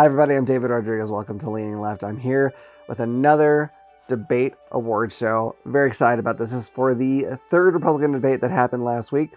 Hi everybody, I'm David Rodriguez. Welcome to Leaning Left. I'm here with another debate award show. I'm very excited about this. This is for the third Republican debate that happened last week.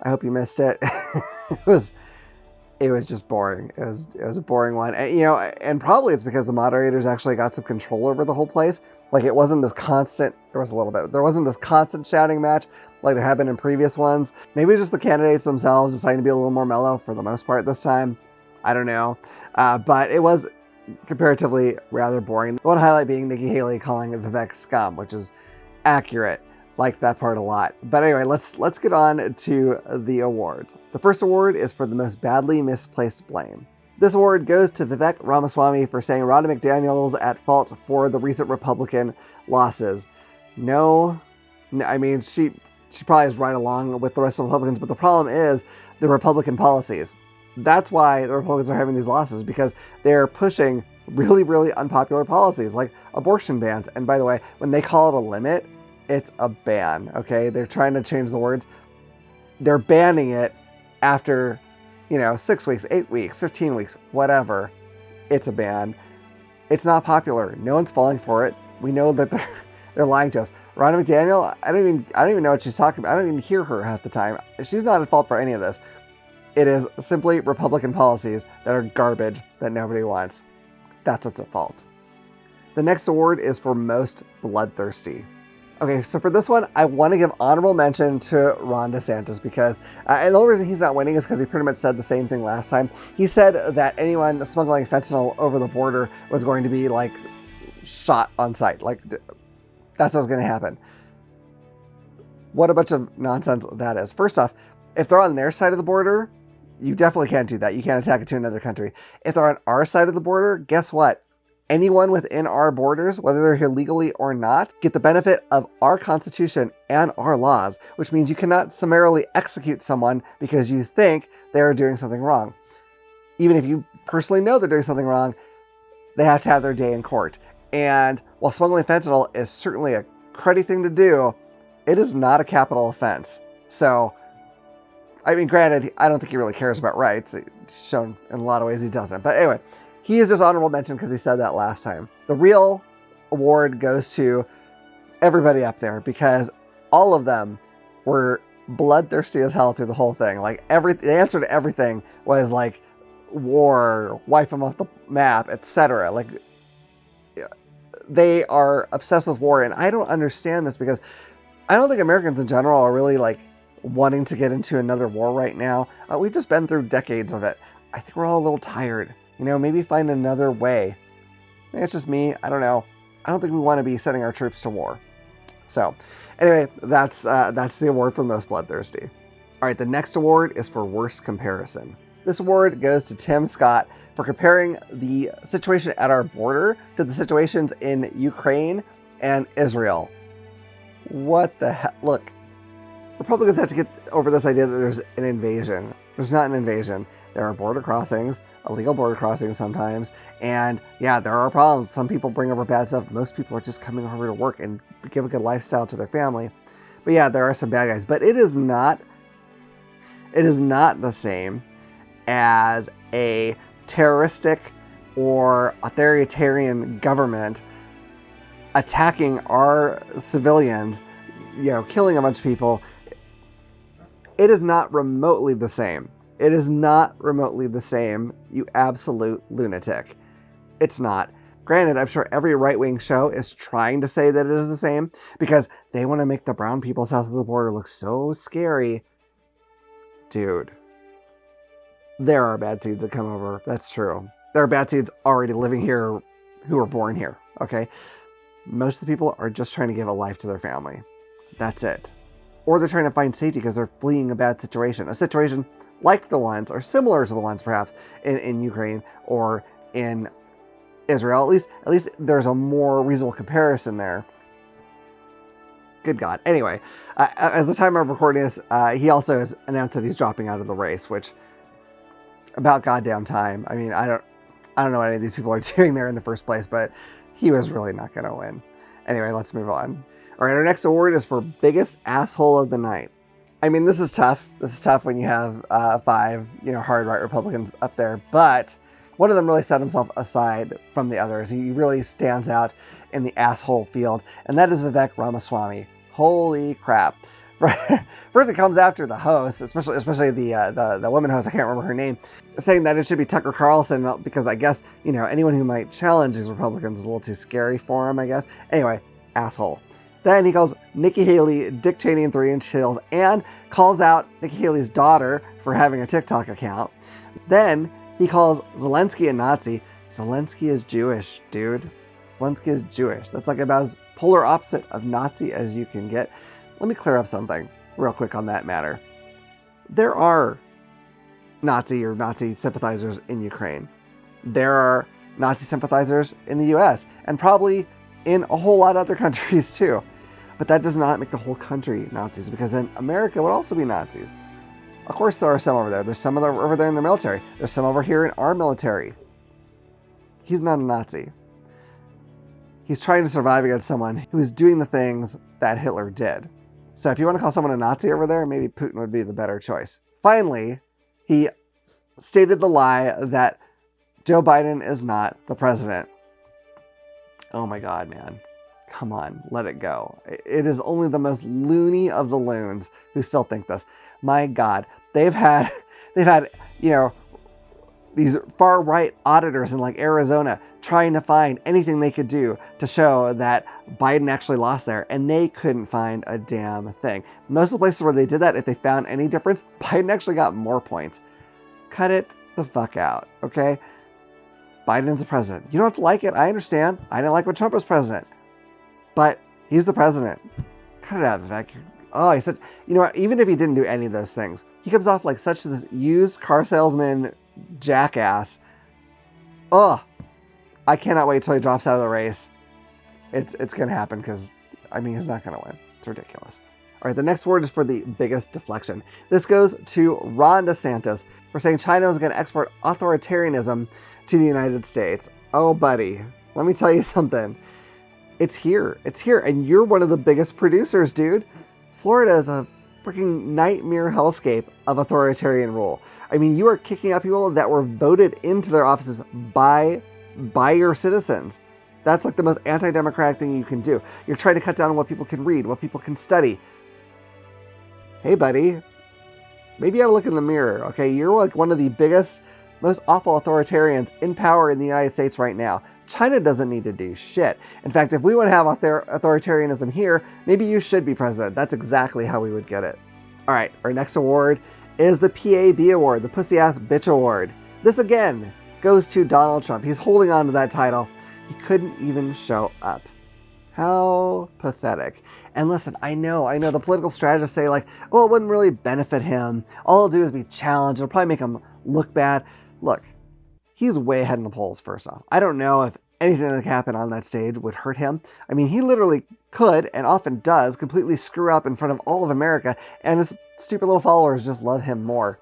I hope you missed it. It was just boring. It was a boring one. And, and probably it's because the moderators actually got some control over the whole place. Like it wasn't this constant, there wasn't this constant shouting match like there had been in previous ones. Maybe just the candidates themselves deciding to be a little more mellow for the most part this time. I don't know. But it was comparatively rather boring. The one highlight being Nikki Haley calling Vivek scum, which is accurate. Liked that part a lot. But anyway, let's get on to the awards. The first award is for the most badly misplaced blame. This award goes to Vivek Ramaswamy for saying Ronna McDaniel's at fault for the recent Republican losses. No, I mean, she probably is right along with the rest of the Republicans, but the problem is the Republican policies. That's why the Republicans are having these losses, because they're pushing really, really unpopular policies like abortion bans. And by the way, when they call it a limit, it's a ban, okay? They're trying to change the words. They're banning it after, 6 weeks, 8 weeks, 15 weeks, whatever. It's a ban. It's not popular. No one's falling for it. We know that they're lying to us. Ronna McDaniel, I don't even know what she's talking about. I don't even hear her half the time. She's not at fault for any of this. It is simply Republican policies that are garbage that nobody wants. That's what's at fault. The next award is for most bloodthirsty. Okay, so for this one, I want to give honorable mention to Ron DeSantis because, and the only reason he's not winning is because he pretty much said the same thing last time. He said that anyone smuggling fentanyl over the border was going to be shot on sight. That's what's going to happen. What a bunch of nonsense that is. First off, if they're on their side of the border, you definitely can't do that. You can't attack it to another country. If they're on our side of the border, guess what? Anyone within our borders, whether they're here legally or not, get the benefit of our Constitution and our laws, which means you cannot summarily execute someone because you think they're doing something wrong. Even if you personally know they're doing something wrong, they have to have their day in court. And while smuggling fentanyl is certainly a cruddy thing to do, it is not a capital offense. So, I mean, granted, I don't think he really cares about rights. It's shown in a lot of ways he doesn't. But anyway, he is just honorable mention because he said that last time. The real award goes to everybody up there because all of them were bloodthirsty as hell through the whole thing. The answer to everything was war, wipe them off the map, etc. They are obsessed with war, and I don't understand this because I don't think Americans in general are really wanting to get into another war right now. We've just been through decades of it. I think we're all a little tired. Maybe find another way. Maybe it's just me. I don't know. I don't think we want to be sending our troops to war. So anyway, that's the award for most bloodthirsty. All right, the next award is for worst comparison. This award goes to Tim Scott for comparing the situation at our border to the situations in Ukraine and Israel. What the heck? Look, Republicans have to get over this idea that there's an invasion. There's not an invasion. There are border crossings, illegal border crossings sometimes, and yeah, there are problems. Some people bring over bad stuff. Most people are just coming over to work and give a good lifestyle to their family. But yeah, there are some bad guys. But it is not the same as a terroristic or authoritarian government attacking our civilians, killing a bunch of people. It is not remotely the same. It is not remotely the same, you absolute lunatic. It's not. Granted, I'm sure every right-wing show is trying to say that it is the same because they want to make the brown people south of the border look so scary. Dude, there are bad seeds that come over. That's true. There are bad seeds already living here who were born here, okay? Most of the people are just trying to give a life to their family. That's it. Or they're trying to find safety because they're fleeing a bad situation. A situation like the ones, or similar to the ones perhaps, in Ukraine or in Israel. At least there's a more reasonable comparison there. Good God. Anyway, as the time of recording this, he also has announced that he's dropping out of the race, which, about goddamn time. I mean, I don't know what any of these people are doing there in the first place, but he was really not going to win. Anyway, let's move on. All right, our next award is for biggest asshole of the night. I mean, this is tough. This is tough when you have 5, hard right Republicans up there. But one of them really set himself aside from the others. He really stands out in the asshole field, and that is Vivek Ramaswamy. Holy crap. First it comes after the host, especially the woman host, I can't remember her name, saying that it should be Tucker Carlson because I guess, anyone who might challenge these Republicans is a little too scary for him, I guess. Anyway, asshole. Then he calls Nikki Haley Dick Cheney and 3-inch heels and calls out Nikki Haley's daughter for having a TikTok account. Then he calls Zelensky a Nazi. Zelensky is Jewish, dude. Zelensky is Jewish. That's like about as polar opposite of Nazi as you can get. Let me clear up something real quick on that matter. There are Nazi or Nazi sympathizers in Ukraine. There are Nazi sympathizers in the US and probably in a whole lot of other countries too. But that does not make the whole country Nazis, because then America would also be Nazis. Of course there are some over there. There's some over there in the military. There's some over here in our military. He's not a Nazi. He's trying to survive against someone who is doing the things that Hitler did. So if you want to call someone a Nazi over there, maybe Putin would be the better choice. Finally, he stated the lie that Joe Biden is not the president. Oh my God, man. Come on, let it go. It is only the most loony of the loons who still think this. My God, they've had, these far right auditors in like Arizona trying to find anything they could do to show that Biden actually lost there, and they couldn't find a damn thing. Most of the places where they did that, if they found any difference, Biden actually got more points. Cut it the fuck out, okay? Biden's the president. You don't have to like it. I understand. I didn't like when Trump was president. But he's the president. Cut it out, Vivek. Oh, he said, even if he didn't do any of those things, he comes off like such this used car salesman jackass. Oh, I cannot wait till he drops out of the race. It's going to happen because, he's not going to win. It's ridiculous. All right, the next word is for the biggest deflection. This goes to Ron DeSantis for saying China is going to export authoritarianism to the United States. Oh, buddy, let me tell you something. It's here. It's here. And you're one of the biggest producers, dude. Florida is a freaking nightmare hellscape of authoritarian rule. You are kicking out people that were voted into their offices by your citizens. That's like the most anti-democratic thing you can do. You're trying to cut down on what people can read, what people can study. Hey, buddy, maybe you gotta look in the mirror, okay? You're like one of the biggest, most awful authoritarians in power in the United States right now. China doesn't need to do shit. In fact, if we want to have authoritarianism here, maybe you should be president. That's exactly how we would get it. All right, our next award is the PAB award, the Pussy Ass Bitch Award. This again goes to Donald Trump. He's holding on to that title. He couldn't even show up. How pathetic. And listen, I know the political strategists say like, well, it wouldn't really benefit him. All he'll do is be challenged. It'll probably make him look bad. Look, he's way ahead in the polls, first off. I don't know if anything that happened on that stage would hurt him. He literally could, and often does, completely screw up in front of all of America, and his stupid little followers just love him more.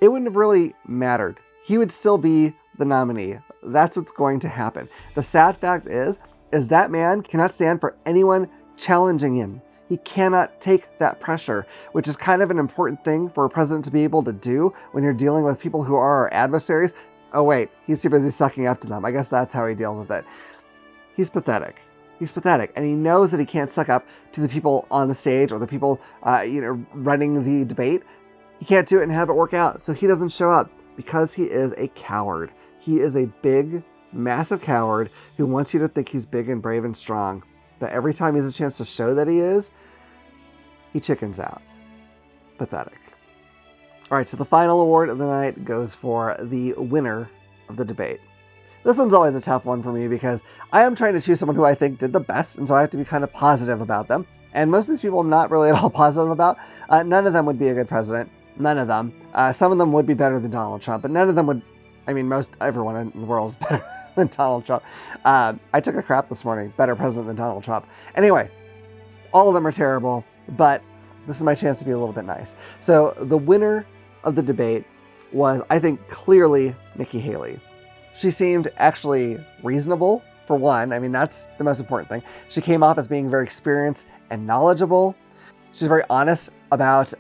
It wouldn't have really mattered. He would still be the nominee. That's what's going to happen. The sad fact is that man cannot stand for anyone challenging him. He cannot take that pressure, which is kind of an important thing for a president to be able to do when you're dealing with people who are our adversaries. Oh wait, he's too busy sucking up to them. I guess that's how he deals with it. He's pathetic. He's pathetic, and he knows that he can't suck up to the people on the stage or the people, running the debate. He can't do it and have it work out, so he doesn't show up because he is a coward. He is a big, massive coward who wants you to think he's big and brave and strong. But every time he has a chance to show that he is, he chickens out. Pathetic. All right, so the final award of the night goes for the winner of the debate. This one's always a tough one for me because I am trying to choose someone who I think did the best, and so I have to be kind of positive about them. And most of these people I'm not really at all positive about. None of them would be a good president. None of them. Some of them would be better than Donald Trump, but none of them would. Everyone in the world is better than Donald Trump. I took a crap this morning. Better president than Donald Trump. Anyway, all of them are terrible, but this is my chance to be a little bit nice. So the winner of the debate was, I think, clearly Nikki Haley. She seemed actually reasonable, for one. That's the most important thing. She came off as being very experienced and knowledgeable. She's very honest about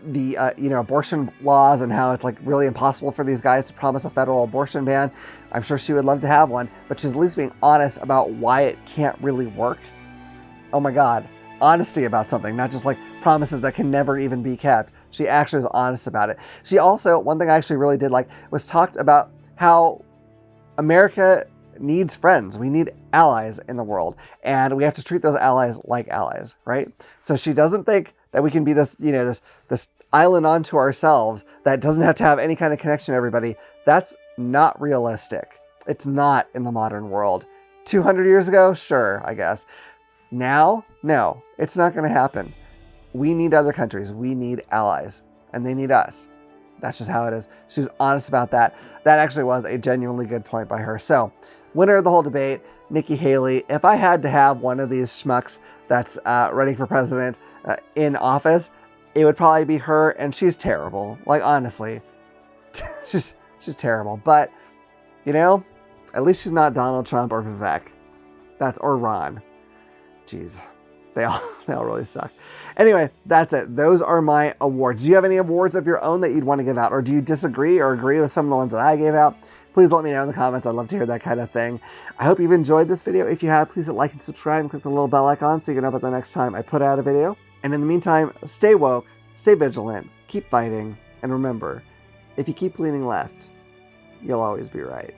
the abortion laws and how it's like really impossible for these guys to promise a federal abortion ban. I'm sure she would love to have one, but she's at least being honest about why it can't really work. Oh my God, honesty about something, not just like promises that can never even be kept. She actually was honest about it. She also, one thing I actually really did like was talked about how America needs friends. We need allies in the world, and we have to treat those allies like allies, right? So she doesn't think that we can be this, this island unto ourselves that doesn't have to have any kind of connection to everybody. That's not realistic. It's not in the modern world. 200 years ago, sure, I guess. Now, no, it's not going to happen. We need other countries. We need allies, and they need us. That's just how it is. She was honest about that. That actually was a genuinely good point by her. So, winner of the whole debate, Nikki Haley. If I had to have one of these schmucks that's running for president in office, it would probably be her, and she's terrible. Like, honestly, she's terrible. But, at least she's not Donald Trump or Vivek. Or Ron. Jeez. They all really suck. Anyway, that's it. Those are my awards. Do you have any awards of your own that you'd want to give out? Or do you disagree or agree with some of the ones that I gave out? Please let me know in the comments. I'd love to hear that kind of thing. I hope you've enjoyed this video. If you have, please hit like and subscribe and click the little bell icon so you can know about the next time I put out a video. And in the meantime, stay woke, stay vigilant, keep fighting, and remember, if you keep leaning left, you'll always be right.